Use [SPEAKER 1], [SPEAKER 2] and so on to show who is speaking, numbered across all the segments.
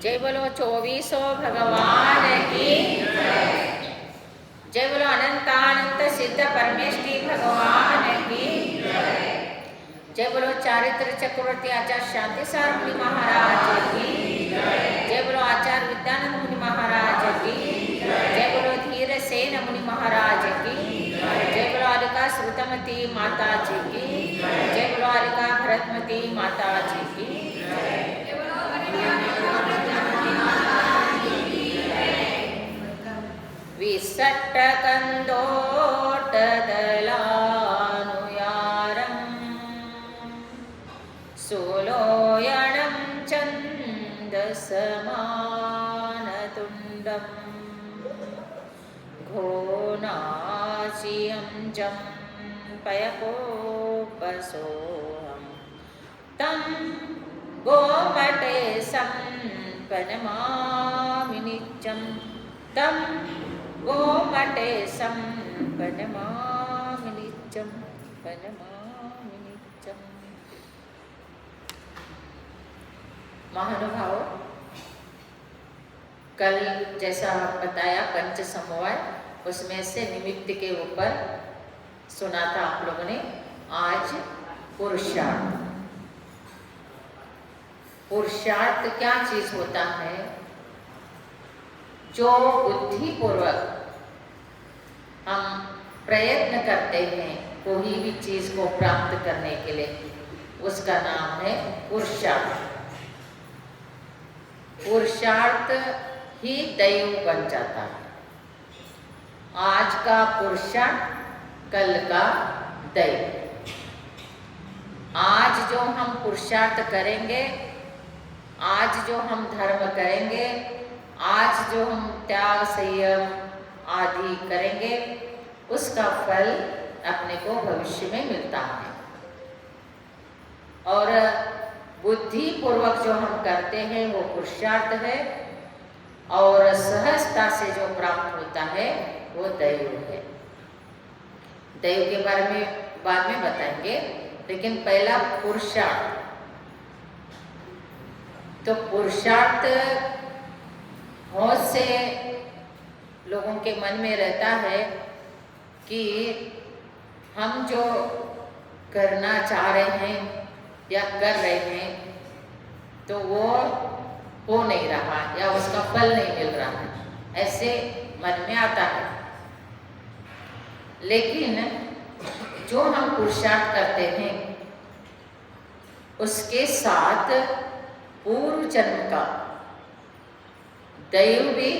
[SPEAKER 1] जय बोलो 2400 भगवान की जय बोलो अनंतानंत सिद्ध परमेष्टि भगवान की जय बोलो चारित्र चक्रवर्ती आचार्य शांति सार मुनि महाराज की जय बोलो आचार्य विद्यानंद मुनि महाराज की जय बोलो धीर सेन मुनि महाराज की जय बोलो अलिका श्रुतमती माता जी की जय बोलो अलिका भरतमती माता जी की विसट्टकन्दोटदलानुयारं सुलोयनं छन्दसमानतुण्डं घोनाशियं जं पयकोपसोऽहं तं गोमटेशं प्रणमामि नित्यं तं गोमटेशं प्रणमामि नित्यं प्रणमामि नित्यं। महानुभाव, कल जैसा बताया पंच समवाय उसमें से निमित्त के ऊपर सुना था आप लोगों ने। आज पुरुषार्थ। पुरुषार्थ क्या चीज होता है? जो बुद्धिपूर्वक हम प्रयत्न करते हैं कोई भी चीज को प्राप्त करने के लिए, उसका नाम है पुरुषार्थ। पुरुषार्थ ही दैव बन जाता है। आज का पुरुषार्थ कल का दैव। आज जो हम पुरुषार्थ करेंगे, आज जो हम धर्म करेंगे, आज जो हम त्याग संयम आदि करेंगे, उसका फल अपने को भविष्य में मिलता है। और बुद्धि पूर्वक जो हम करते हैं वो पुरुषार्थ है, और सहजता से जो प्राप्त होता है वो दैव है। दैव के बारे में बाद में बताएंगे, लेकिन पहला पुरुषार्थ। तो पुरुषार्थ बहुत से लोगों के मन में रहता है कि हम जो करना चाह रहे हैं या कर रहे हैं तो वो हो नहीं रहा या उसका फल नहीं मिल रहा है, ऐसे मन में आता है। लेकिन जो हम पुरुषार्थ करते हैं उसके साथ पूर्व जन्म का दैव भी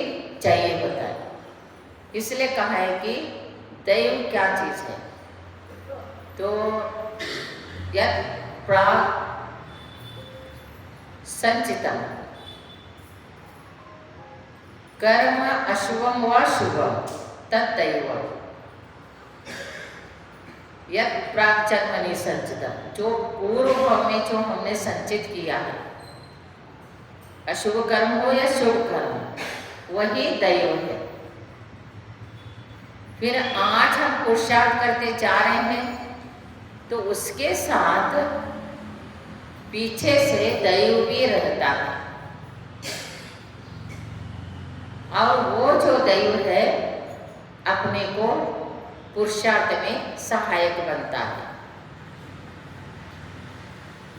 [SPEAKER 1] चाहिए होता है। इसलिए कहा है कि दैव क्या चीज है? तो यत् प्राग संचितम कर्म अशुभम व शुभम तद्दैव। यत् प्राग जन्मनि संचितम, जो पूर्व में जो हमने संचित किया है, अशुभ कर्म हो या शुभ कर्म, वही दैव है। फिर आज हम पुरुषार्थ करते जा रहे हैं तो उसके साथ पीछे से दैव भी रहता है, और वो जो दैव है अपने को पुरुषार्थ में सहायक बनता है।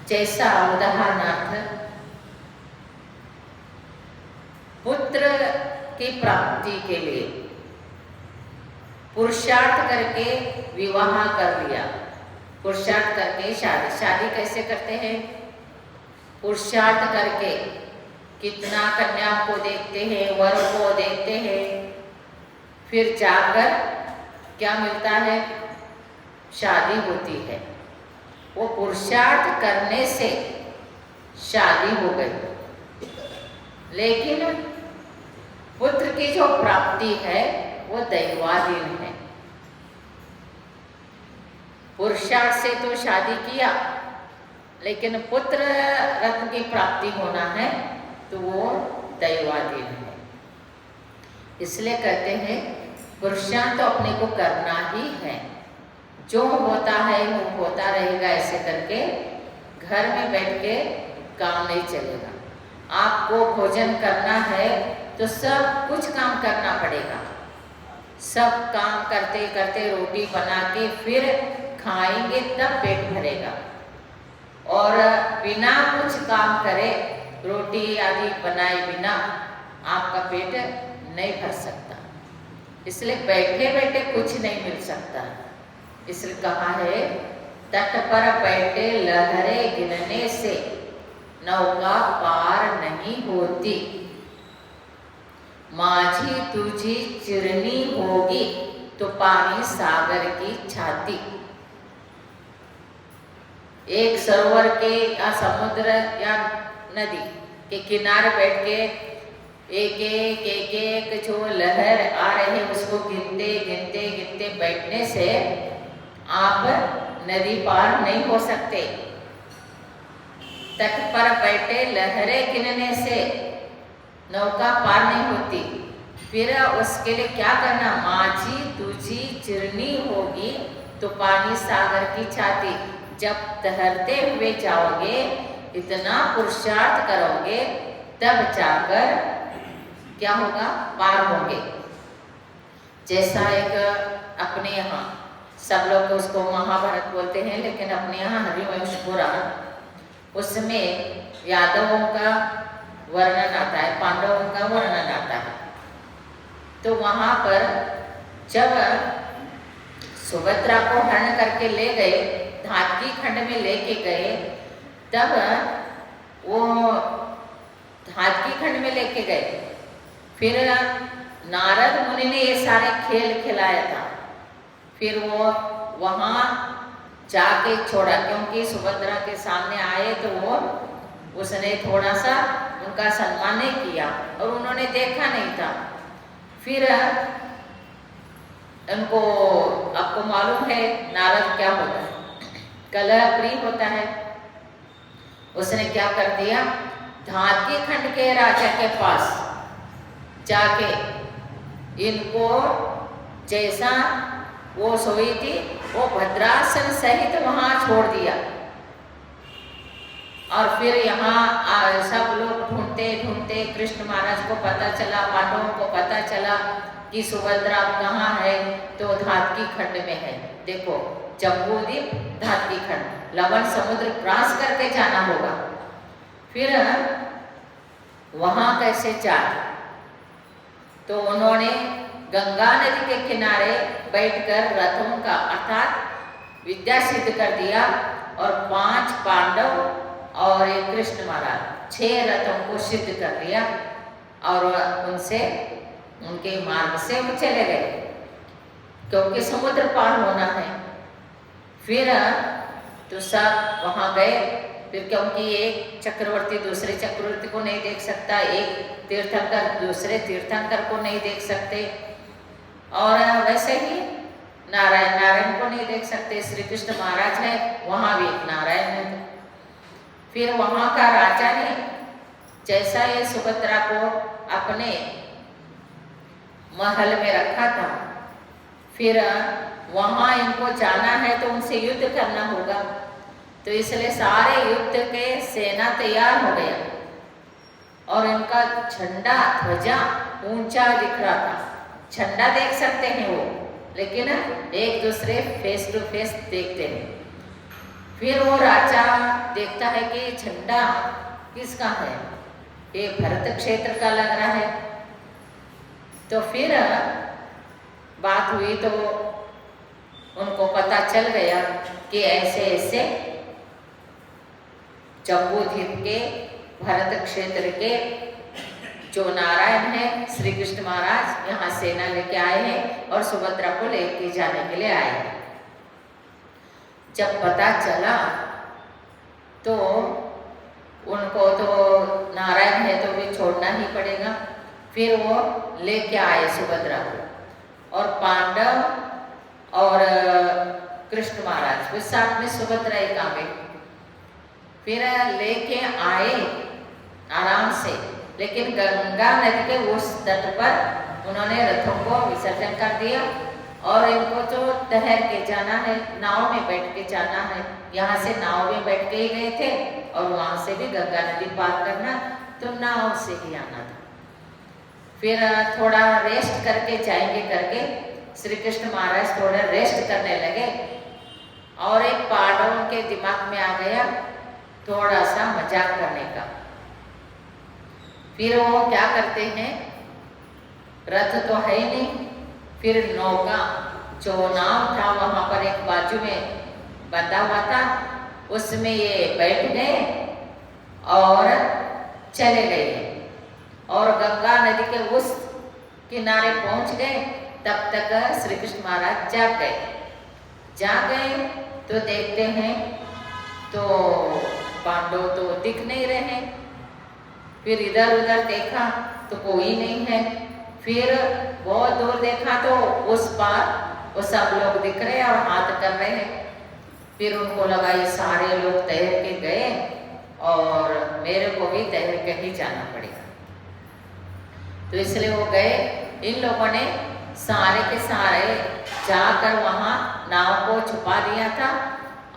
[SPEAKER 1] जैसा उदाहरणार्थ पुत्र की प्राप्ति के लिए पुरुषार्थ करके विवाह कर लिया, पुरुषार्थ करके शादी कैसे करते हैं? पुरुषार्थ करके कितना कन्या को देखते हैं, वर को देखते हैं, फिर जाकर क्या मिलता है? शादी होती है। वो पुरुषार्थ करने से शादी हो गई। लेकिन पुत्र की जो प्राप्ति है वो दैवाधीन है। पुरुषार्थ से तो शादी किया, लेकिन पुत्र रत्न की प्राप्ति होना है तो वो दैवाधीन है। इसलिए कहते हैं पुरुषार्थ तो अपने को करना ही है। जो होता है वो होता रहेगा, ऐसे करके घर में बैठ के काम नहीं चलेगा। आपको भोजन करना है तो सब कुछ काम करना पड़ेगा। सब काम करते करते रोटी बना के फिर खाएंगे तब पेट भरेगा। और बिना कुछ काम करे रोटी आदि बनाए बिना आपका पेट नहीं भर सकता। इसलिए बैठे बैठे कुछ नहीं मिल सकता। इसलिए कहा है, तट पर बैठे लहरें गिनने से नौका पार नहीं होती, माझी तुझी चिरनी होगी तो पानी सागर की छाती। एक सरोवर के या समुद्र या नदी के किनारे बैठ के एक जो लहर आ रहे हैं उसको गिनते गिनते गिनते बैठने से आप नदी पार नहीं हो सकते। तट पर बैठे लहरें गिनने से नौका पार नहीं होती। फिर उसके लिए क्या करना, माझी तुझी चिरनी होगी तो पानी सागर की छाती। जब तैरते हुए जाओगे, इतना पुरुषार्थ करोगे, तब जाकर क्या होगा, पार होंगे। जैसा एक अपने यहाँ सब लोग उसको महाभारत बोलते हैं, लेकिन अपने यहाँ हरिवंश पुराण, उसमें यादवों का वर्णन आता है, पांडवों का वर्णन आता है। तो वहाँ पर जब सुभद्रा को हरण करके ले गए, धातकी खंड में लेके गए, तब वो धातकी खंड में लेके गए। फिर नारद मुनि ने ये सारे खेल खिलाया था। फिर वो वहाँ जाके छोड़ा, क्योंकि सुभद्रा के सामने आए तो वो उसने थोड़ा सा उनका सम्मान नहीं किया और उन्होंने देखा नहीं था। फिर उनको, आपको मालूम है नारद क्या होता है, कलह प्रिय होता है। उसने क्या कर दिया, धातकी खंड के राजा के पास जाके इनको जैसा वो सोई थी वो भद्रासन सहित वहां छोड़ दिया। और फिर यहाँ सब लोग ढूंढते ढूंढते कृष्ण महाराज को पता चला, पांडवों को पता चला कि सुभद्रा कहाँ है, तो धातकी खंड में है। देखो, जम्बूद्वीप धातकी खंड, लवण समुद्र क्रॉस करके जाना होगा। फिर वहां कैसे जाए, तो उन्होंने गंगा नदी के किनारे बैठकर रथों का अर्थात विद्या सिद्ध कर दिया और 5 पांडव और एक कृष्ण महाराज 6 रथों को सिद्ध कर लिया और उनसे उनके मार्ग से वो चले गए, क्योंकि समुद्र पार होना है। फिर तो सब वहाँ गए। फिर क्योंकि एक चक्रवर्ती दूसरे चक्रवर्ती को नहीं देख सकता, एक तीर्थंकर दूसरे तीर्थंकर को नहीं देख सकते, और वैसे ही नारायण को नहीं देख सकते। श्री कृष्ण महाराज है, वहाँ भी एक नारायण है। फिर वहाँ का राजा ने जैसा ये सुभद्रा को अपने महल में रखा था, फिर वहाँ इनको जाना है तो उनसे युद्ध करना होगा। तो इसलिए सारे युद्ध के सेना तैयार हो गया और इनका झंडा ध्वजा ऊंचा दिख रहा था। झंडा देख सकते हैं वो, लेकिन एक दूसरे फेस टू फेस देखते हैं। फिर वो राजा देखता है कि झंडा किसका है, ये भरत क्षेत्र का लग रहा है। तो फिर बात हुई तो उनको पता चल गया कि ऐसे ऐसे जम्बूद्वीप के भरत क्षेत्र के जो नारायण है श्री कृष्ण महाराज यहाँ सेना लेके आए हैं और सुभद्रा को लेके जाने के लिए आए हैं। जब पता चला तो उनको तो नारायण है तो भी छोड़ना ही पड़ेगा। फिर वो लेके आए सुभद्रा को और पांडव और कृष्ण महाराज वे साथ में सुभद्रा एक आ गई। फिर लेके आए आराम से, लेकिन गंगा नदी के उस तट पर उन्होंने रथों को विसर्जन कर दिया और इनको तो तैर के जाना है, नाव में बैठ के जाना है। यहाँ से नाव में बैठ के ही गए थे और वहाँ से भी गंगा नदी पार करना तो नाव से ही आना था। फिर थोड़ा रेस्ट करके जाएंगे करके श्री कृष्ण महाराज थोड़ा रेस्ट करने लगे और एक पांडवों के दिमाग में आ गया थोड़ा सा मजाक करने का। फिर वो क्या करते हैं, रथ तो है ही नहीं, फिर नौका जो नाव था वहां पर एक बाजू में बंधा हुआ था, उसमें ये बैठ गए और चले गए और गंगा नदी के उस किनारे पहुंच गए। तब तक श्री कृष्ण महाराज जाग गए तो देखते हैं तो पांडव तो दिख नहीं रहे। फिर इधर उधर देखा तो कोई नहीं है। फिर बहुत दूर देखा तो उस पार वो सब लोग दिख रहे और हाथ कर रहे हैं। फिर उनको लगा ये सारे लोग तैर के गए और मेरे को भी तैर के ही जाना पड़ेगा। तो इसलिए वो गए। इन लोगों ने सारे के सारे जाकर वहाँ नाव को छुपा दिया था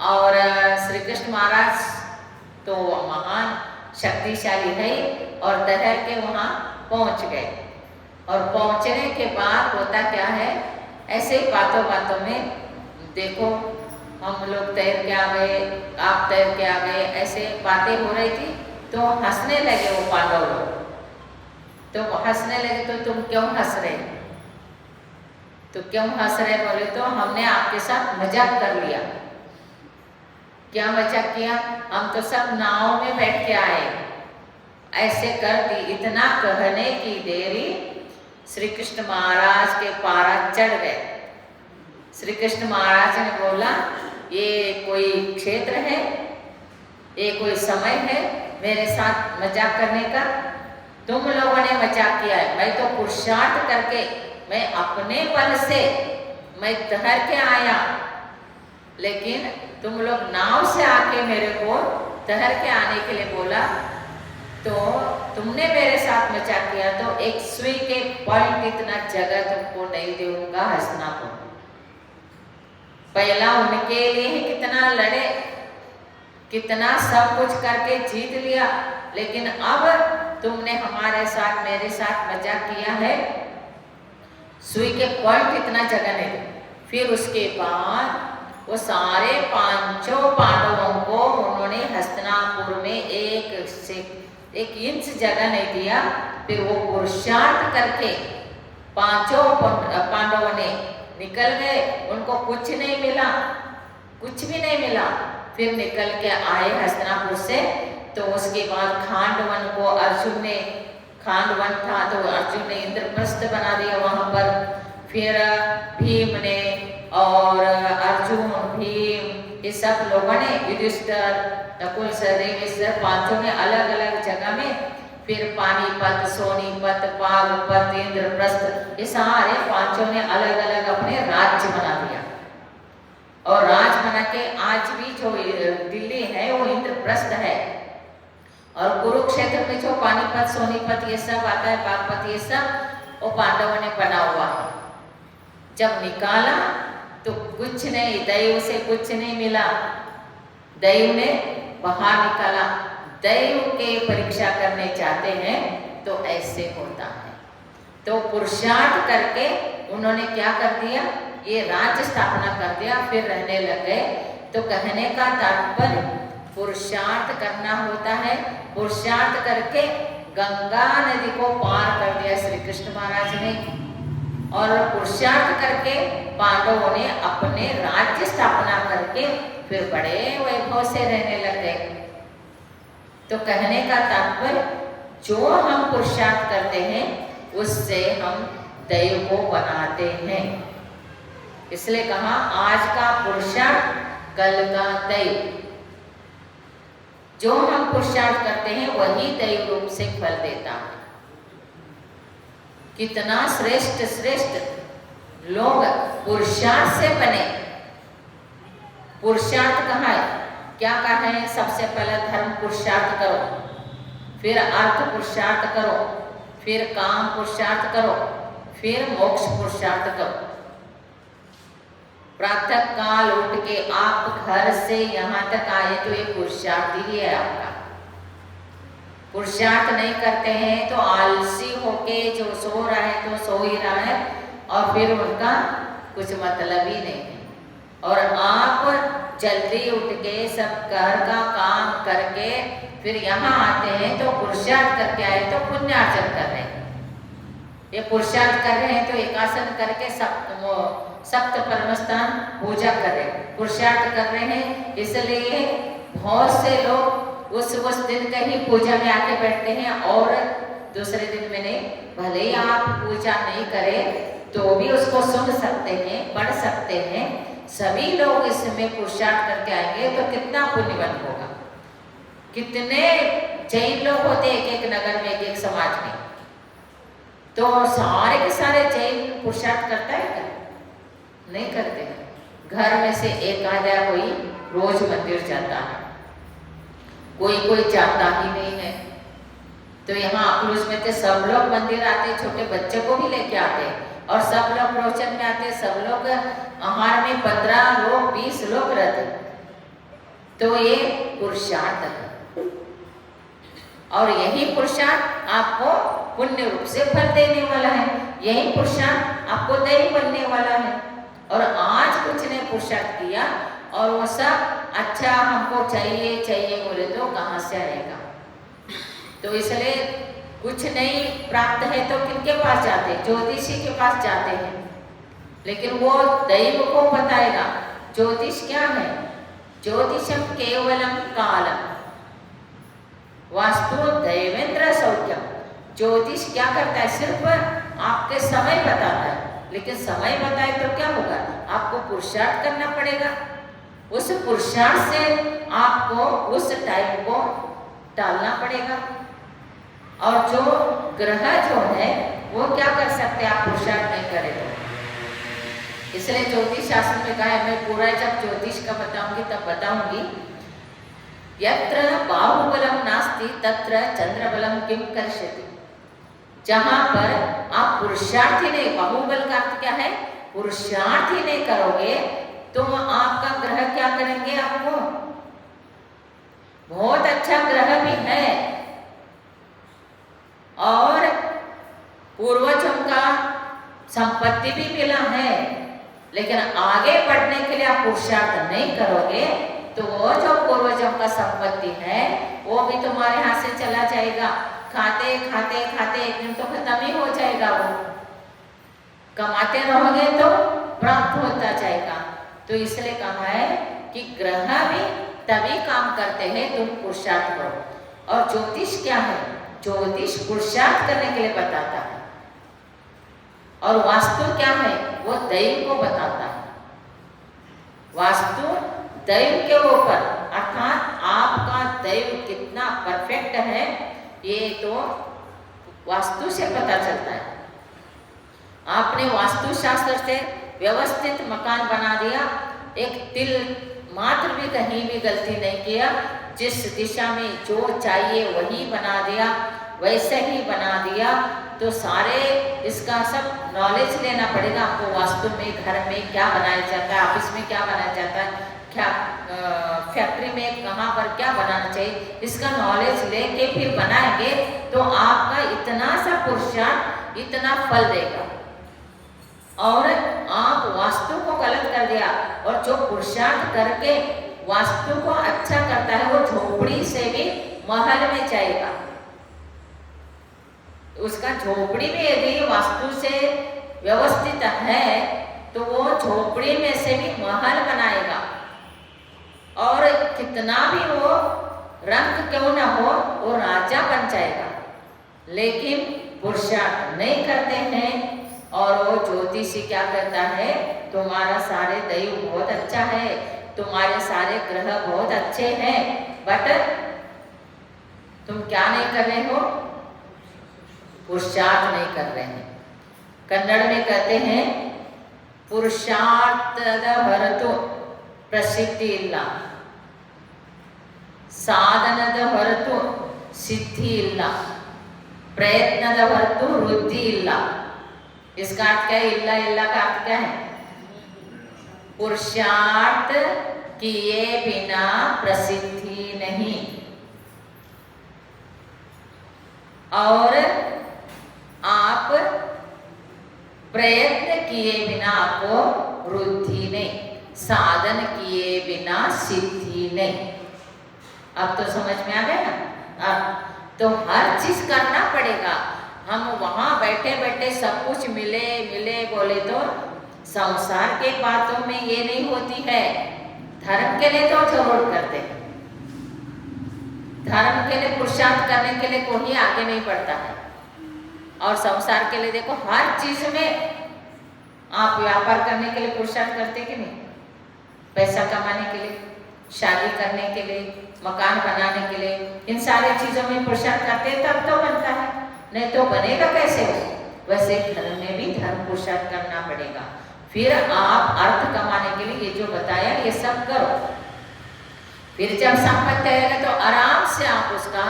[SPEAKER 1] और श्री कृष्ण महाराज तो महान शक्तिशाली है और तैर के वहाँ पहुँच गए। और पहुँचने के बाद होता क्या है, ऐसे ही बातों बातों में देखो हम लोग तैर के आ गए, आप तैर के आ गए, ऐसे बातें हो रही थी। तो हंसने लगे वो पांडव लोग। तो हंसने लगे तो तुम क्यों हंस रहे, तो क्यों हंस रहे बोले तो हमने आपके साथ मजाक कर लिया। क्या मजाक किया, हम तो सब नाव में बैठ के आए, ऐसे कर दी। इतना कहने की देरी श्री कृष्ण महाराज के पारा चढ़ गए। श्री कृष्ण महाराज ने बोला ये कोई क्षेत्र है, ये कोई समय है मेरे साथ मजाक करने का, तुम लोगों ने मजाक किया है। मैं तो पुरुषार्थ करके मैं अपने बल से मैं तैर के आया, लेकिन तुम लोग नाव से आके मेरे को तैर के आने के लिए बोला, तो तुमने मेरे साथ मजाक किया। तो एक सुई के पॉइंट इतना जगह तुमको नहीं दूंगा हस्तिनापुर। पहला उनके लिए ही कितना लड़े, कितना सब कुछ करके जीत लिया, लेकिन अब तुमने हमारे साथ मेरे साथ मजाक किया है, सुई के पॉइंट इतना जगह नहीं। फिर उसके बाद वो सारे पांचों पांडवों को उन्होंने हस्तिनापुर में एक इंच जगह नहीं दिया। फिर वो पुरुषार्थ करके पांचों पांडवों ने निकल गए, उनको कुछ नहीं मिला, कुछ भी नहीं मिला। फिर निकल के आए हस्तिनापुर से। तो उसके बाद खांडवन को अर्जुन ने, खांडवन था तो अर्जुन ने इंद्रप्रस्थ बना दिया वहां पर। फिर भीम ने और अर्जुन भीम ये सब लोगों ने, युधिष्ठिर नकुल सहदेव पांचों ने अलग अलग जगह में, फिर पानीपत, सोनीपत, पागपत, इंद्रप्रस्थ, ये सारे पांचों ने अलग अलग अपने राज्य बना दिया। और राज बना के आज भी जो दिल्ली है वो इंद्रप्रस्थ है। और कुरुक्षेत्र में जो पानीपत, सोनीपत ये सब आता है, पागपत ये सब वो पांडवों ने बना हुआ है। जब निकाला तो कुछ नहीं, दैव से कुछ नहीं मिला, दैव ने बाहर निकाला। दैव के परीक्षा करने चाहते हैं तो ऐसे होता है। तो पुरुषार्थ करके उन्होंने क्या कर दिया, ये राज्य स्थापना कर दिया, फिर रहने लग गए। तो कहने का तात्पर्य पुरुषार्थ करना होता है। पुरुषार्थ करके गंगा नदी को पार कर दिया श्री कृष्ण महाराज ने, और पुरुषार्थ करके पांडवों ने अपने राज्य स्थापना करके फिर बड़े वैभव से रहने लग गए। तो कहने का तात्पर्य जो हम पुरुषार्थ करते हैं उससे हम दैव को बनाते हैं। इसलिए कहा आज का पुरुषार्थ कल का दैव। जो हम पुरुषार्थ करते हैं वही दैव रूप से फल देता है। कितना श्रेष्ठ श्रेष्ठ लोग पुरुषार्थ से बने। पुरुषार्थ कहाँ है, क्या कहा है, सबसे पहले धर्म पुरुषार्थ करो, फिर अर्थ पुरुषार्थ करो, फिर काम पुरुषार्थ करो, फिर मोक्ष पुरुषार्थ करो। प्रातः काल उठ के आप घर से यहाँ तक आए तो ये पुरुषार्थ ही है आपका। पुरुषार्थ नहीं करते हैं तो आलसी होके जो सो रहा है तो सो ही रहा है और फिर उनका कुछ मतलब ही नहीं है। और आप जल्दी उठ के सब घर का काम करके फिर यहाँ आते हैं तो पुरुषार्थ करके आए तो पुण्यार्जन कर रहे हैं। ये पुरुषार्थ कर रहे हैं तो एकासन करके सप्त परमस्थान पूजा कर रहे हैं, पुरुषार्थ कर रहे हैं। इसलिए बहुत से लोग उस दिन का ही पूजा में आके बैठते हैं और दूसरे दिन में नहीं, भले ही आप पूजा नहीं करें तो भी उसको सुन सकते हैं, पढ़ सकते हैं। सभी लोग इसमें पुरुषार्थ करके आएंगे तो कितना पुण्यवान होगा। कितने जैन लोग होते हैं एक एक नगर में, एक एक समाज में, तो सारे के सारे जैन पुरुषार्थ करता है क्या? नहीं करते हैं। घर में से एक आधा कोई रोज मंदिर जाता है, कोई जाता ही नहीं है। तो यहाँ अखलूज में तो सब लोग मंदिर आते, छोटे बच्चे को भी लेके आते और सब लोग प्रवचन में आते, सब लोग आहार में 15 लोग 20 लोग रहते। तो ये पुरुषार्थ है और यही पुरुषार्थ आपको पुण्य रूप से फल देने वाला है। यही पुरुषार्थ आपको दैवी बनने वाला है। और आज कुछ ने पुरुषार्थ किया और वो सब अच्छा हमको चाहिए बोले तो कहाँ से आएगा। तो इसलिए कुछ नहीं प्राप्त है तो किनके पास जाते हैं? ज्योतिषी के पास जाते हैं, लेकिन वो दैव को बताएगा। ज्योतिष क्या है? ज्योतिषम केवलम कालम वास्तु दैवेंद्र सौख्यम। ज्योतिष क्या करता है? सिर्फ आपके समय बताता है, लेकिन समय बताए तो क्या होगा? आपको पुरुषार्थ करना पड़ेगा। उस पुरुषार्थ से आपको उस टाइम को टालना पड़ेगा। और जो ग्रह जो है वो क्या कर सकते हैं? आप पुरुषार्थ नहीं करें तो। इसलिए ज्योतिष शास्त्र में कहा है, मैं पूरा जब ज्योतिष का बताऊंगी तब बताऊंगी, यत्र बाहुबलम नास्ति तत्र चंद्रबलम किम करिष्यति। जहां पर आप पुरुषार्थ ही नहीं, बाहुबल का अर्थ क्या है? पुरुषार्थ ही नहीं करोगे तो आपका ग्रह क्या करेंगे? आपको बहुत अच्छा ग्रह भी है और पूर्वजों का संपत्ति भी मिला है, लेकिन आगे बढ़ने के लिए आप पुरुषार्थ नहीं करोगे तो वो जो पूर्वजों का संपत्ति है वो भी तुम्हारे हाथ से चला जाएगा। खाते खाते खाते एक दिन तो खत्म ही हो जाएगा। वो कमाते रहोगे तो प्राप्त होता जाएगा। तो इसलिए कहा है कि ग्रह भी तभी काम करते हैं तुम पुरुषार्थ करो। और ज्योतिष क्या है? ज्योतिष पुरुषार्थ करने के लिए बताता है। और वास्तु क्या है? वो दैव को बताता है। वास्तु दैव के ऊपर, अर्थात आपका दैव कितना परफेक्ट है ये तो वास्तु से पता चलता है। आपने वास्तु शास्त्र से व्यवस्थित मकान बना दिया, एक तिल मात्र भी कहीं भी गलती नहीं किया, जिस दिशा में जो चाहिए वही बना दिया, वैसे ही बना दिया, तो सारे इसका सब नॉलेज लेना पड़ेगा आपको। वास्तु में घर में क्या बनाया जाता है, ऑफिस में क्या बनाया जाता है, क्या फैक्ट्री में कहाँ पर क्या बनाना चाहिए, इसका नॉलेज लेके फिर बनाएंगे तो आपका इतना सा पुरुषार्थ इतना फल देगा। और आप वास्तु को गलत कर दिया और जो पुरुषार्थ करके वास्तु को अच्छा करता है वो झोपड़ी से भी महल में जाएगा। उसका झोपड़ी में यदि वास्तु से व्यवस्थित है तो वो झोपड़ी में से भी महल बनाएगा। और कितना भी वो रंग क्यों ना हो वो राजा बन जाएगा। लेकिन पुरुषार्थ नहीं करते हैं और वो ज्योतिषी क्या करता है? तुम्हारा सारे दैव बहुत अच्छा है, तुम्हारे सारे ग्रह बहुत अच्छे हैं, बट तुम क्या नहीं कर रहे हो? पुरुषार्थ नहीं कर रहे हैं। कन्नड़ में कहते हैं पुरुषार्थದ ಹೊರತು ಪ್ರಸಿದ್ಧಿ ಇಲ್ಲ, ಸಾಧನದ ಹೊರತು ಸಿದ್ಧಿ ಇಲ್ಲ, प्रयत्नದ ಹೊರತು वृद्धि ಇಲ್ಲ। इसका अर्थ क्या है? इल्ला इल्ला का अर्थ क्या है? पुरुषार्थ किए बिना प्रसिद्धि नहीं। और आप प्रयत्न किए बिना आपको वृद्धि नहीं, साधन किए बिना सिद्धि नहीं। अब तो समझ में आ गया ना। अब तो हर चीज करना पड़ेगा। हम वहां बैठे बैठे सब कुछ मिले मिले बोले तो संसार के बातों में ये नहीं होती है। धर्म के लिए तो जरूर करते हैं, धर्म के लिए पुरुषार्थ करने के लिए कोई आगे नहीं बढ़ता है। और संसार के लिए देखो हर चीज में आप व्यापार करने के लिए पुरुषार्थ करते कि नहीं, पैसा कमाने के लिए, शादी करने के लिए, मकान बनाने के लिए, इन सारी चीजों में पुरुषार्थ करते हैं तब तो बनता है, नहीं तो बनेगा कैसे हो। वैसे धर्म में भी धर्म पुरुषार्थ करना पड़ेगा। फिर आप अर्थ कमाने के लिए ये जो बताया ये सब करो। फिर जब संपत्ति आएगा तो आराम से आप उसका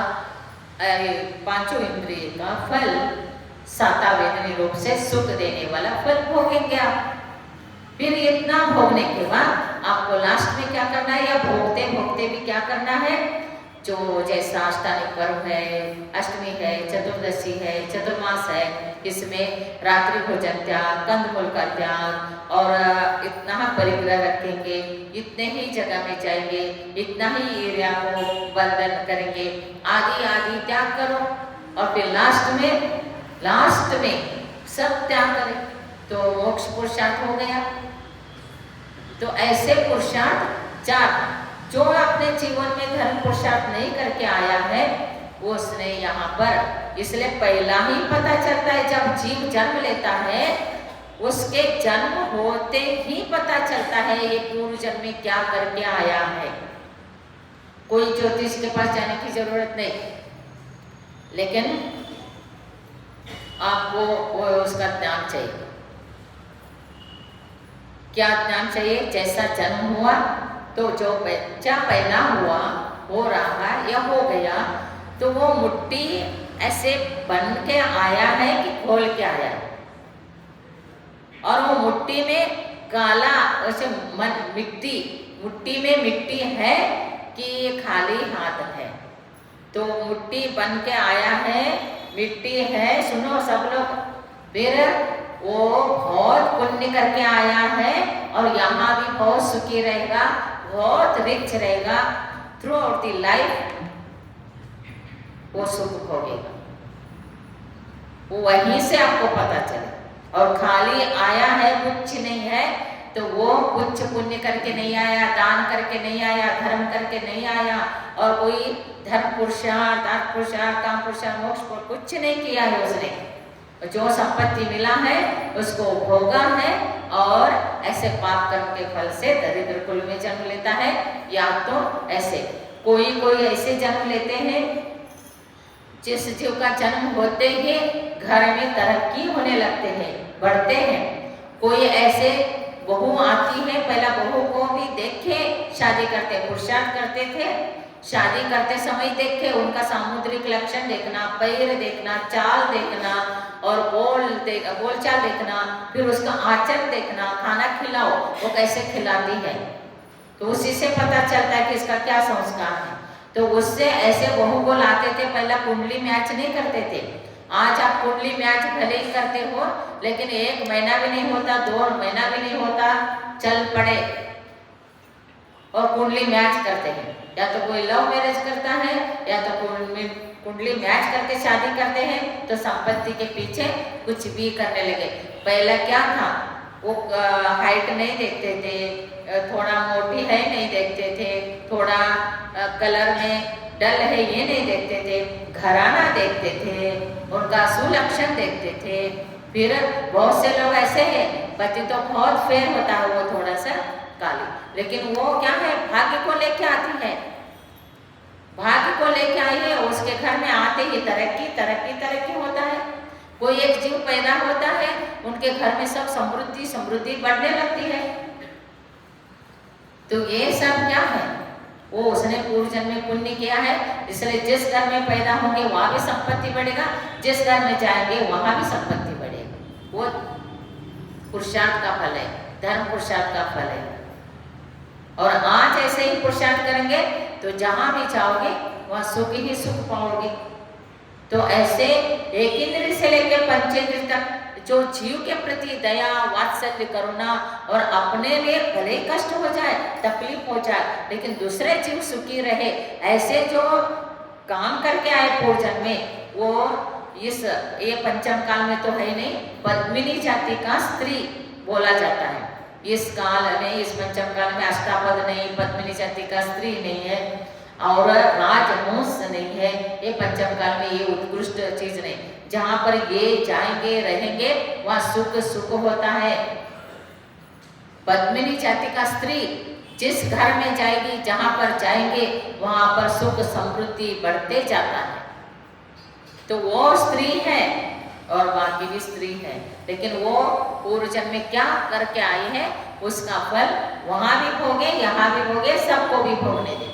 [SPEAKER 1] पांचों इंद्रिय का फल सातावेदनी रूप से सुख देने वाला फल भोगेंगे आप। फिर इतना भोगने के बाद आपको लास्ट में क्या करना है, या भोगते भोगते भी क्या करना है, जो जैसा अष्टानी पर्व है, अष्टमी है, चतुर्दशी है, चतुर्मास है, इसमें रात्रि भोजन त्याग, कंदमूल का त्याग और इतना परिग्रह रखेंगे, इतने ही जगह में जाएंगे, इतना ही एरिया को बंधन करेंगे, आदि आदि त्याग करो। और फिर लास्ट में सब त्याग करें तो मोक्ष पुरुषार्थ हो गया। तो ऐसे पुरुषार्थ चार जो अपने जीवन में धर्म पुरुषार्थ नहीं करके आया है वो उसने यहाँ पर, इसलिए पहला ही पता चलता है जब जीव जन्म लेता है उसके जन्म होते ही पता चलता है ये पूर्व जन्म में क्या करके आया है। कोई ज्योतिष के पास जाने की जरूरत नहीं, लेकिन आपको वो उसका ज्ञान चाहिए। क्या ज्ञान चाहिए, जैसा जन्म हुआ तो जो बच्चा पैदा हुआ हो रहा या हो गया तो वो मुट्ठी ऐसे बन के आया है कि खोल के आया है, और वो मुट्ठी में काला वैसे मुट्ठी में मिट्टी है कि खाली हाथ है। तो मुट्ठी बन के आया है, मिट्टी है, सुनो सब लोग। फिर वो बहुत पुण्य करके आया है और यहाँ भी बहुत सुखी रहेगा, बहुत रिच रहेगा, थ्रू आउट द लाइफ वो सुख भोगेगा। वो वहीं से आपको पता चले। और खाली आया है कुछ नहीं है तो वो कुछ पुण्य करके नहीं आया, दान करके नहीं आया, धर्म करके नहीं आया, और कोई धर्म पुरुषार्थ, अर्थ पुरुषार्थ, काम पुरुषार्थ, मोक्ष कुछ नहीं किया है उसने। जो संपत्ति मिला है उसको भोगा है और ऐसे पाप कर्म के फल से दरिद्र कुल में जन्म लेता है, या तो ऐसे कोई ऐसे जन्म लेते हैं जिस जीव का जन्म होते ही घर में तरक्की होने लगते हैं, बढ़ते हैं। कोई ऐसे बहू आती है, पहला बहू को भी देखे शादी करते, पुरुषार्थ करते थे, शादी करते समय देखे उनका सामुद्रिक लक्षण देखना, पैर देखना, चाल देखना और बोलचाल देखना, फिर उसका आचरण देखना, खाना खिलाओ वो कैसे खिलाती है, तो उसी से पता चलता है कि इसका क्या संस्कार है। तो उससे ऐसे बहू को लाते थे, पहला कुंडली मैच नहीं करते थे। आज आप कुंडली मैच भले ही करते हो लेकिन 1 महीना भी नहीं होता, 2 महीना भी नहीं होता, चल पड़े और कुंडली मैच करते हैं। या तो कोई लव मैरिज करता है या तो कुंडली मैच करके शादी करते हैं, तो संपत्ति के पीछे कुछ भी करने लगे। पहला क्या था, वो हाइट नहीं देखते थे, थोड़ा मोटी है नहीं देखते थे, थोड़ा कलर में डल है ये नहीं देखते थे, घराना देखते थे, उनका सुलक्षण देखते थे। फिर बहुत से लोग ऐसे हैं, पति तो बहुत फेयर होता है, वो थोड़ा सा काली, लेकिन वो क्या है, भाग्य को लेके आती है, भाग्य को लेके आई है, उसके घर में आते ही तरक्की होता है। कोई एक जीव पैदा होता है, उनके घर में सब समृद्धि बढ़ने लगती है। तो ये सब क्या है, वो उसने पूर्व जन्म में पुण्य किया है, इसलिए जिस घर में पैदा होंगे वहाँ भी संपत्ति बढ़ेगा, जिस घर में जाएंगे वहाँ भी संपत्ति बढ़ेगी। वो पुरुषार्थ का फल है, धर्म पुरुषार्थ का फल है। और आज ऐसे ही पुरुषार्थ करेंगे तो जहाँ भी जाओगे वहाँ सुख ही सुख पाओगे। तो ऐसे एक इंद्रिय से लेकर पंचेंद्रिय तक जो जीव के प्रति दया वात्सल्य करुणा और अपने लिए भले कष्ट हो जाए तकलीफ हो जाए लेकिन दूसरे जीव सुखी रहे, ऐसे जो काम करके आए पूर्वजन्म में, वो ये पंचम काल में तो है नहीं, पद्मिनी जाति का स्त्री बोला जाता है। इस काल में, इस पंचम काल में अष्टापद नहीं, पद्मिनी जाति का स्त्री नहीं है और राजहंस नहीं है। ये पंचम काल में ये उत्कृष्ट चीज नहीं, जहां पर ये जाएंगे रहेंगे वहां सुख सुख होता है। पद्मिनी जाति का स्त्री जिस घर में जाएगी, जहां पर जाएंगे वहां पर सुख समृद्धि बढ़ते जाता है। तो वो स्त्री है और बाकी भी स्त्री है, लेकिन वो पूर्व जन्म में क्या करके आई है उसका फल वहां भी भोगे, यहाँ भी भोगे, सबको भी भोगने दे।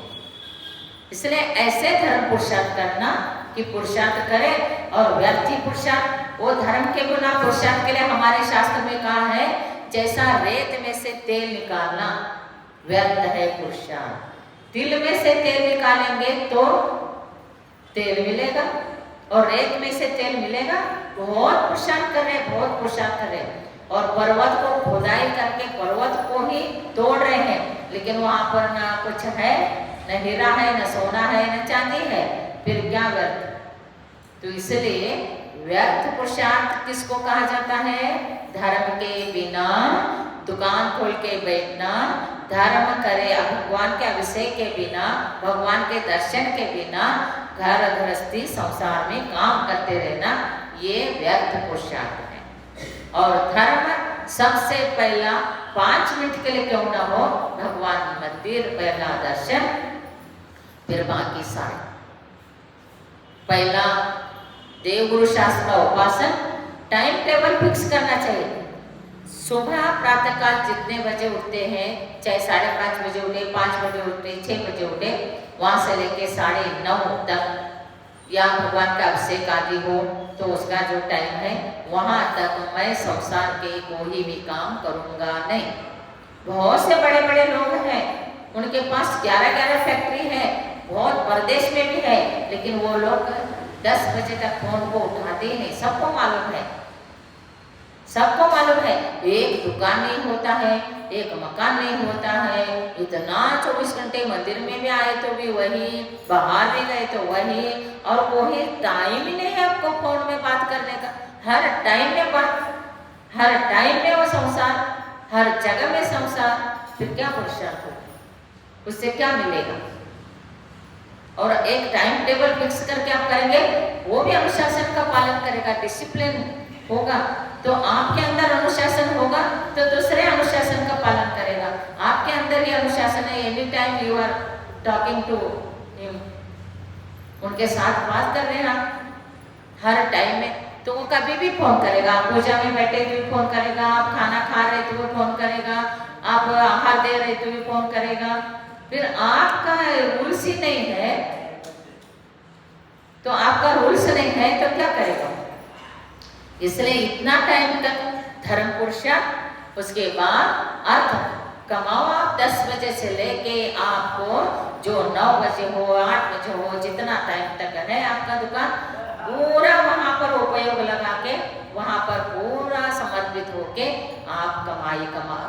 [SPEAKER 1] इसलिए ऐसे धर्म पुरुषार्थ करना कि पुरुषार्थ करे और व्यर्थी पुरुषार्थ, वो धर्म के गुना पुरुषार्थ के लिए हमारे शास्त्र में कहा है, जैसा रेत में से तेल निकालना व्यर्थ है पुरुषार्थ। तिल में से तेल निकालेंगे तो तेल मिलेगा और रेत में से तेल मिलेगा। बहुत पुरुषार्थ कर रहे, बहुत पुरुषार्थ कर रहे और पर्वत को खुदाई करके पर्वत को ही तोड़ रहे हैं, लेकिन वहां पर ना कुछ है, न हीरा है, न सोना है, न चांदी है, फिर क्या व्यर्थ। तो इसलिए व्यर्थ पुरुषार्थ किसको कहा जाता है? धर्म के बिना दुकान खोल के बैठना, धर्म करे भगवान के अभिषेक के बिना, भगवान के दर्शन के बिना घर गृहस्थी संसार में काम करते रहना, ये व्यर्थ पुरुषार्थ है। और धर्म सबसे पहला 5 मिनट के लिए क्यों ना हो, भगवान मंदिर, पहला दर्शन, फिर बाकी सारे। पहला देवगुरु शास्त्र का उपासन, टाइम टेबल फिक्स करना चाहिए। सुबह प्रातःकाल जितने बजे उठते हैं, चाहे 5:30 बजे उठे, 5 बजे उठे, 6 बजे उठे, वहां से लेके 9:30 तक या भगवान का अभिषेक आदि हो तो उसका जो टाइम है वहां तक मैं संसार के कोई भी काम करूंगा नहीं। बहुत से बड़े बड़े लोग हैं, उनके पास 11 फैक्ट्री है, बहुत प्रदेश में भी है, लेकिन वो लोग 10 बजे तक फोन को उठाते ही नहीं। सबको मालूम है, सबको मालूम है, एक दुकान नहीं होता है, एक मकान नहीं होता है, इतना 24 घंटे मंदिर में भी आए तो भी वही, बाहर भी गए तो वही, और कोई टाइम ही नहीं है आपको फोन में बात करने का। हर टाइम में बात, हर टाइम में वो संसार, हर जगह में संसार, फिर क्या पुरुषार्थ होगा, उससे क्या मिलेगा? और एक टाइम टेबल फिक्स करके आप करेंगे, वो भी अनुशासन का पालन करेगा, डिसिप्लिन होगा, तो आपके अंदर अनुशासन होगा तो दूसरे अनुशासन का पालन करेगा। आपके अंदर ही अनुशासन है, any time you are talking to him, उनके साथ बात कर रहे हैं आप हर टाइम में, तो वो कभी भी फोन करेगा। आप पूजा में बैठे तो भी फोन करेगा, आप खाना खा रहे तो भी फोन करेगा, आप आहार दे रहे तो भी फोन करेगा। फिर आपका रूल्स ही नहीं है, तो आपका रूल्स नहीं है तो क्या करेगा? इसलिए इतना टाइम तक धर्म पुरुषार्थ, उसके बाद अर्थ कमाओ। आप 10 बजे से लेके आपको जो 9 बजे हो, 8 बजे हो, जितना टाइम तक है आपका दुकान, पूरा वहां पर उपयोग लगा के, वहां पर पूरा समर्पित होके आप कमाई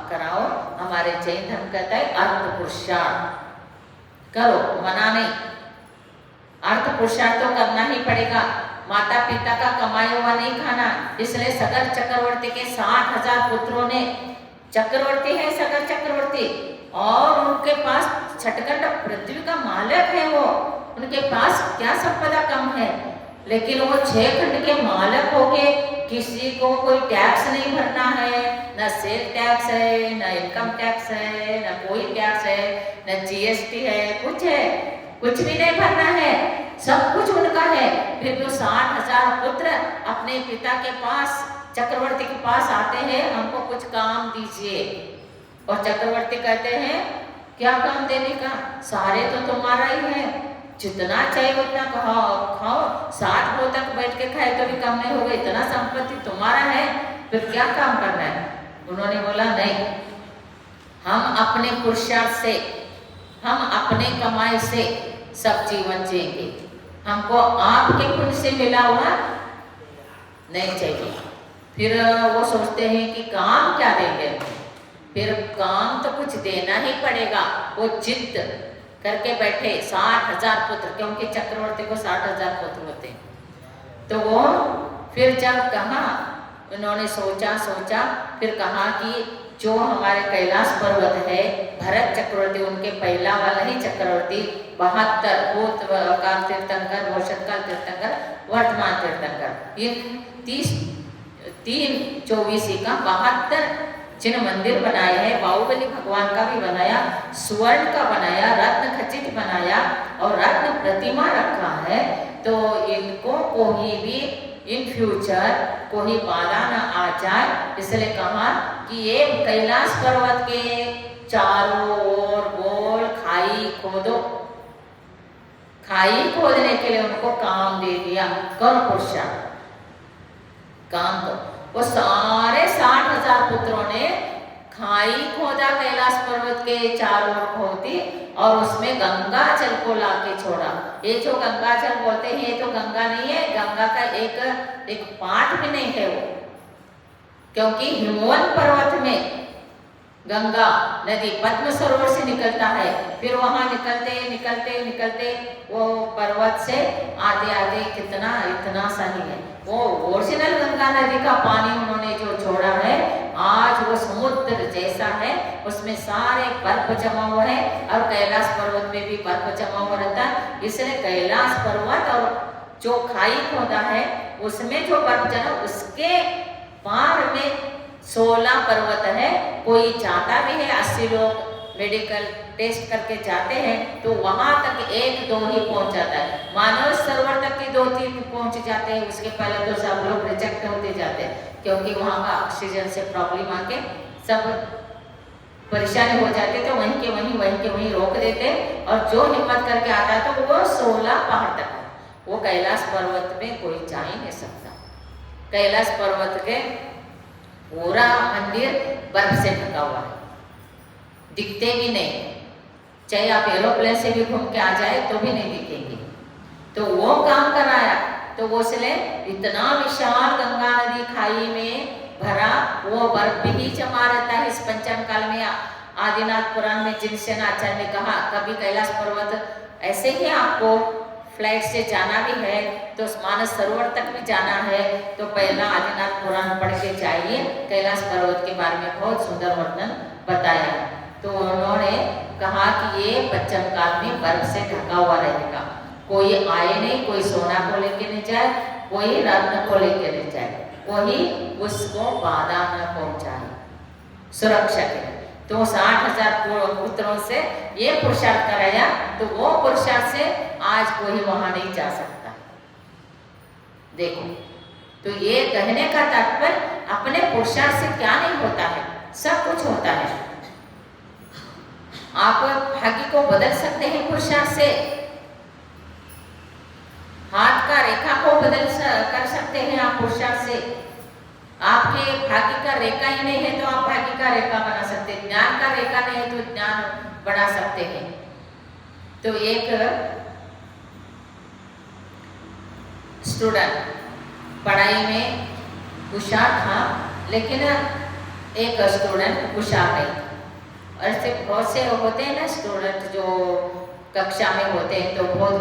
[SPEAKER 1] कराओ। हमारे जैन धर्म कहता है अर्थ पुरुषार्थ करो, मना नहीं, अर्थ पुरुषार्थ तो करना ही पड़ेगा। माता पिता का कमाया हुआ नहीं खाना। इसलिए सगर चक्रवर्ती के 60,000 पुत्रों ने, चक्रवर्ती है सगर चक्रवर्ती, और उनके पास छठखंड पृथ्वी का मालिक है, वो उनके पास क्या संपदा कम है, लेकिन वो 6 खंड के मालिक होके किसी को कोई टैक्स नहीं भरना है, न सेल टैक्स है, न इनकम टैक्स है, न कोई टैक्स है, न जीएसटी है, कुछ भी नहीं भरना है, सब कुछ उनका है। फिर जो 60,000 पुत्र अपने पिता के पास, चक्रवर्ती के पास आते हैं, हमको कुछ काम दीजिए, और चक्रवर्ती कहते हैं क्या काम देने का, सारे तो तुम्हारा ही है, जितना चाहिए उतना खाओ, 60 भोर तक बैठ के खाए तो भी कम नहीं होगा, इतना संपत्ति तुम्हारा है, फिर क्या काम करना है? उन्होंने बोला नहीं, हम अपने पुरुषार्थ से, हम अपने कमाई से सब जीवन जिएंगे, हमको आपके पुण्य से मिला हुआ नहीं चाहिए। फिर वो सोचते हैं कि काम क्या देंगे, फिर काम तो कुछ देना ही पड़ेगा। वो जिद करके बैठे 60,000 पुत्र, क्योंकि चक्रवर्ती को 60,000 पुत्र होते हैं। तो वो फिर जब कहा, उन्होंने सोचा फिर कहा कि जो हमारे कैलाश पर्वत है, भरत चक्रवर्ती उनके पहला वाला ही चक्रवर्ती, 72 भूतकाल तीर्थंकर, भविष्यत्काल तीर्थंकर, वर्तमान तीर्थंकर, ये 3-24 का 72 जिन मंदिर बनाए हैं, बाहुबली भगवान का भी बनाया, स्वर्ण का बनाया, रत्न खचित बनाया और रत्न प्रतिमा रखा है। तो इनको कोई भी इन फ्यूचर कोई बाधा न आ जाए, इसलिए कहा कि ये कैलाश पर्वत के चारों ओर गोल खाई खोदो। खाई खोदने के लिए उनको काम दे दिया, करो पुरुषार्थ, काम करो। वो सारे 60,000 पुत्रों ने खाई खोदा कैलाश पर्वत के चारों ओर खोदी और उसमें गंगा जल को लाके छोड़ा। ये जो गंगा जल बोलते हैं, ये तो गंगा नहीं है, गंगा का एक पार्ट भी नहीं है वो, क्योंकि हिमवंत पर्वत में गंगा नदी पद्म सरोवर से निकलता है, फिर वहां निकलते वो पर्वत से आते कितना इतना सा ही है, वो ओरिजिनल गंगा नदी का पानी उन्होंने जो छोड़ा है, आज वो समुद्र जैसा है, उसमें सारे बर्फ जमा हुआ है और कैलाश पर्वत में भी बर्फ जमा हुआ रहता है। इसलिए कैलाश पर्वत और जो खाई खोदा है उसमें जो बर्फ जमा, उसके पार में 16 पर्वत है। कोई जाता भी है, 80 लोग मेडिकल टेस्ट करके जाते हैं तो वहां तक 1-2 ही पहुंच जाता है। मानव सरोवर तक की 2-3 पहुंच जाते हैं, उसके पहले तो सब लोग रिजेक्ट होते जाते हैं, क्योंकि वहां का ऑक्सीजन से प्रॉब्लम आके सब परेशानी हो जाती है, तो वहीं के वहीं रोक देते। और जो हिम्मत करके आता है तो वो 16 पहाड़ तक है, वो कैलाश पर्वत में कोई जा ही नहीं सकता। कैलाश पर्वत के पूरा मंदिर बर्फ से ढका हुआ है, दिखते भी नहीं, चाहे आप एरोप्लेन से भी घूम के आ जाए तो भी नहीं दिखेंगे। तो वो काम कराया, तो वो इसलिए इतना विशाल गंगा नदी खाई में भरा, वो बर्फ भी जमा रहता है। इस पंचम काल में आदिनाथ पुराण में जिनसेन आचार्य ने कहा, कभी कैलाश पर्वत ऐसे ही आपको फ्लाइट से जाना भी है तो मानस सरोवर तक भी जाना है तो पहला आदिनाथ पुराण पढ़ के जाइए। कैलाश पर्वत के बारे में बहुत सुंदर वर्णन बताया। तो उन्होंने कहा कि ये पंचम काल में बर्फ से ढका हुआ रहेगा, कोई आए नहीं, कोई सोना को लेके नहीं जाए, कोई रत्न को लेके नहीं जाए, कोई उसको बाधा न पहुंचाए, सुरक्षा के। तो 60,000 पुत्रों से ये पुरुषार्थ कराया, तो वो पुरुषार्थ से आज कोई वहां नहीं जा सकता। देखो, तो ये कहने का तात्पर्य अपने पुरुषार्थ से क्या नहीं होता है, सब कुछ होता है। आप भाग्य को बदल सकते हैं पुरुषार्थ से, हाथ का रेखा को बदल कर सकते हैं आप पुरुषार्थ से। आपके भाग्य का रेखा ही नहीं है तो आप भाग्य का रेखा बना सकते हैं, ज्ञान का रेखा नहीं है तो ज्ञान बढ़ा सकते हैं। तो एक स्टूडेंट पढ़ाई में होशियार था, लेकिन एक स्टूडेंट होशियार नहीं था। ऐसे बहुत से होते हैं ना स्टूडेंट जो कक्षा में होते हैं तो बहुत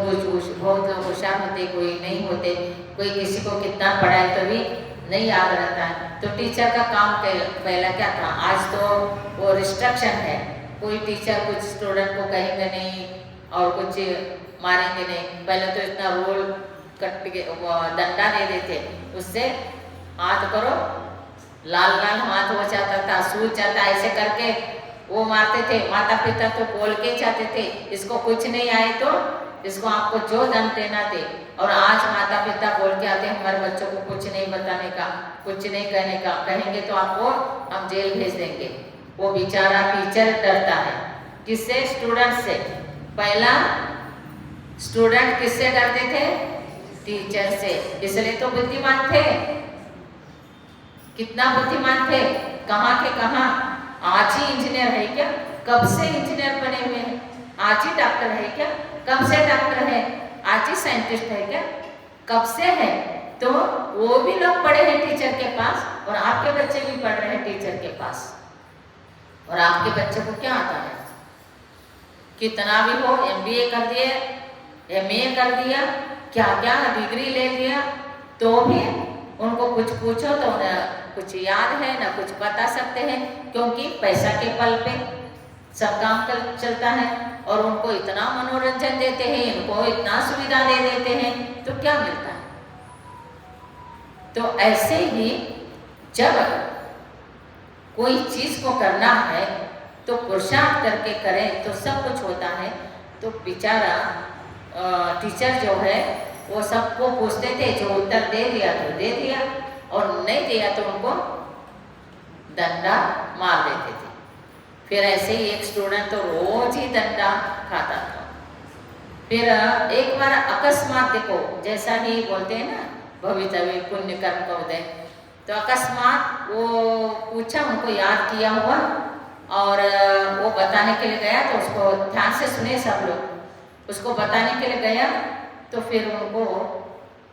[SPEAKER 1] होशियार होते, कोई नहीं होते, कोई किसी को कितना पढ़ाए तो भी नहीं याद रहता है। तो टीचर का काम पहला क्या था, आज तो वो रिस्ट्रिक्शन है, कोई टीचर कुछ स्टूडेंट को कहेंगे नहीं और कुछ मारेंगे नहीं। पहले तो इतना रोल कट के डंडा दे देते, उससे हाथ करो, लाल हाथ हो जाता था, सूज जाता, ऐसे करके वो मारते थे। माता पिता तो बोल के जाते थे इसको कुछ नहीं आए तो इसको आपको जो दंड देना दे। और आज माता पिता बोल के आते हैं हमारे बच्चों को कुछ नहीं बताने का, कुछ नहीं कहने का, कहेंगे तो आपको हम जेल भेज देंगे। वो बेचारा टीचर डरता है, किससे? स्टूडेंट से। पहला स्टूडेंट किससे डरते थे? टीचर से। इसलिए तो बुद्धिमान थे, कितना बुद्धिमान थे, कहाँ के कहाँ। आज ही इंजीनियर है क्या? कब से इंजीनियर बने हुए हैं। आज ही डॉक्टर है क्या? कब से डॉक्टर है। आज ही साइंटिस्ट है क्या? कब से है? तो वो भी लोग पढ़े हैं टीचर के पास, और आपके बच्चे भी पढ़ रहे हैं टीचर के पास। और आपके बच्चे को क्या आता है? कितना भी हो, MBA कर दिए, MA कर दिया, क्या क्या डिग्री ले लिया, तो भी उनको कुछ पूछो तो न कुछ याद है न कुछ बता सकते हैं, क्योंकि पैसा के बल पे सब काम चलता है। और उनको इतना मनोरंजन देते हैं, इनको इतना सुविधा दे देते हैं, तो क्या मिलता है? तो ऐसे ही जब कोई चीज को करना है तो पुरुषार्थ करके करें तो सब कुछ होता है। तो बेचारा टीचर जो है वो सबको पूछते थे, जो उत्तर दे दिया तो दे दिया, और नहीं दिया तो उनको डंडा मार देते थे। फिर ऐसे ही एक स्टूडेंट तो रोज ही डंडा खाता था। फिर एक बार अकस्मात, देखो जैसा ही बोलते हैं ना, भवितव्य पुण्य कर्म का उदय, तो अकस्मात वो पूछा, उनको याद किया हुआ, और वो बताने के लिए गया, तो उसको ध्यान से सुने सब लोग, उसको बताने के लिए गया तो फिर उनको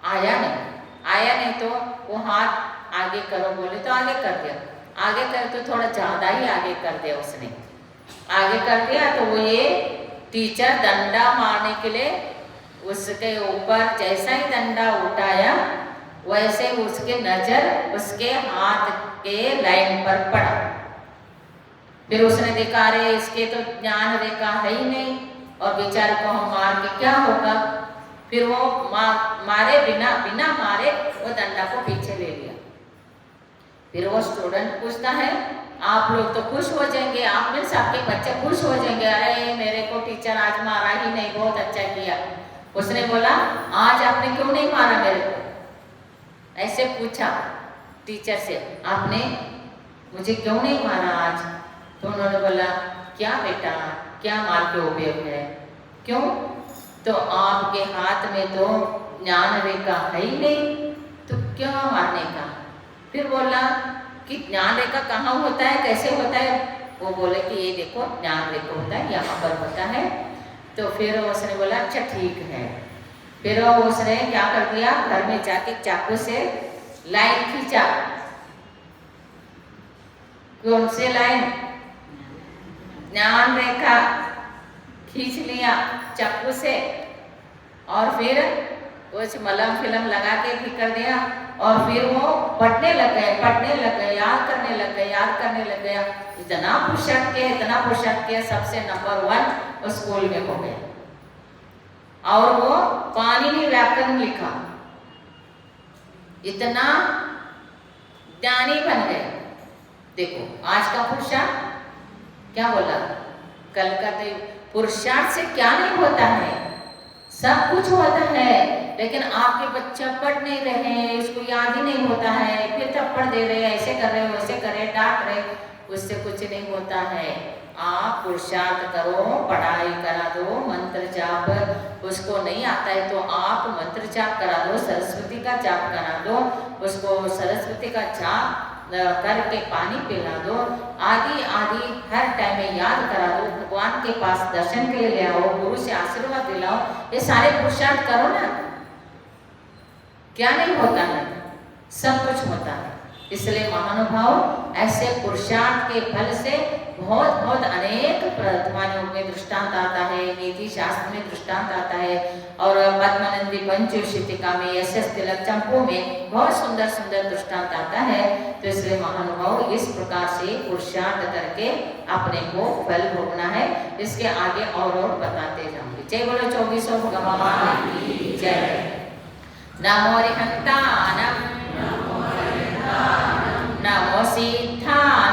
[SPEAKER 1] आया नहीं, तो वो हाथ आगे करो बोले तो आगे कर दिया, आगे कर तो थोड़ा ज़्यादा ही आगे कर दिया, उसने आगे कर दिया। तो वो ये टीचर डंडा मारने के लिए उसके ऊपर जैसा ही डंडा उठाया, वैसे उसके नजर उसके हाथ के लाइन पर पड़ा। फिर उसने देखा, अरे इसके तो ज्ञान रेखा है ही नहीं, और बेचारे को हम मार के क्या होगा। फिर वो मारे बिना मारे वो डंडा को पीछे ले लिया। फिर वो स्टूडेंट पूछता है, आप लोग तो खुश हो जाएंगे, आप में सबके बच्चे खुश हो जाएंगे, अरे मेरे को टीचर आज मारा ही नहीं, बहुत अच्छा किया। उसने बोला, आज आपने क्यों नहीं मारा मेरे को? ऐसे पूछा टीचर से, आपने मुझे क्यों नहीं मारा आज? तो उन्होंने बोला, क्या बेटा, क्या मार के उपयोग है? क्यों? तो आपके हाथ में तो ज्ञान रेखा है ही नहीं, तो क्या मारने का? फिर बोला कि ज्ञान रेखा कहाँ होता है, कैसे होता है? वो बोले कि ये देखो ज्ञान रेखा होता है, यहाँ पर होता है। तो फिर उसने बोला, अच्छा ठीक है। फिर उसने क्या कर दिया, घर में जाके चाकू से लाइन खींचा। कौन से लाइन? ज्ञान रेखा खींच लिया चाकू से, और फिर कुछ मलम फिलम लगा के ठीक कर दिया, और फिर वो पढ़ने लग गए, याद करने लग गया। इतना पुरुषार्थ किया, सबसे नंबर 1 स्कूल में हो गया, और वो पाणिनि व्याकरण लिखा, इतना ज्ञानी बन गए। देखो आज का पुरुषार्थ क्या बोला, कल का पुरुषार्थ से क्या नहीं होता है, सब कुछ होता है, लेकिन आपके बच्चा पढ़ नहीं रहे, इसको याद ही नहीं होता है, फिर थप्पड़ दे रहे, ऐसे कर रहे, वैसे कर रहे, डांट रहे, उससे कुछ नहीं होता है। आप पुरुषार्थ करो, पढ़ाई करा दो, मंत्र जाप उसको नहीं आता है तो आप मंत्र जाप करा दो, सरस्वती का जाप करा दो, उसको सरस्वती का जाप करके पानी पिला दो, आदि हर टाइम में याद करा दो, भगवान के पास दर्शन के लिए ले आओ, गुरु से आशीर्वाद दिलाओ, ये सारे पुरुषार्थ करो ना, क्या नहीं होता है, सब कुछ होता है। इसलिए महानुभाव ऐसे पुरुषार्थ के फल से बहुत अनेक वर्तमानों में दृष्टांत आता है, नीति शास्त्र में दृष्टांत आता है, और पद्मनंदी पंचशितिका में, यशस तिलक चंपू में बहुत सुंदर दृष्टांत आता है। तो इसलिए महानुभाव इस प्रकार से पुरुषार्थ करके अपने को फल भोगना है। इसके आगे और बताते जाऊंगी। जय बोलो 24 भगवान की जय। नमो रिहंतानम, नमो सिद्धानम,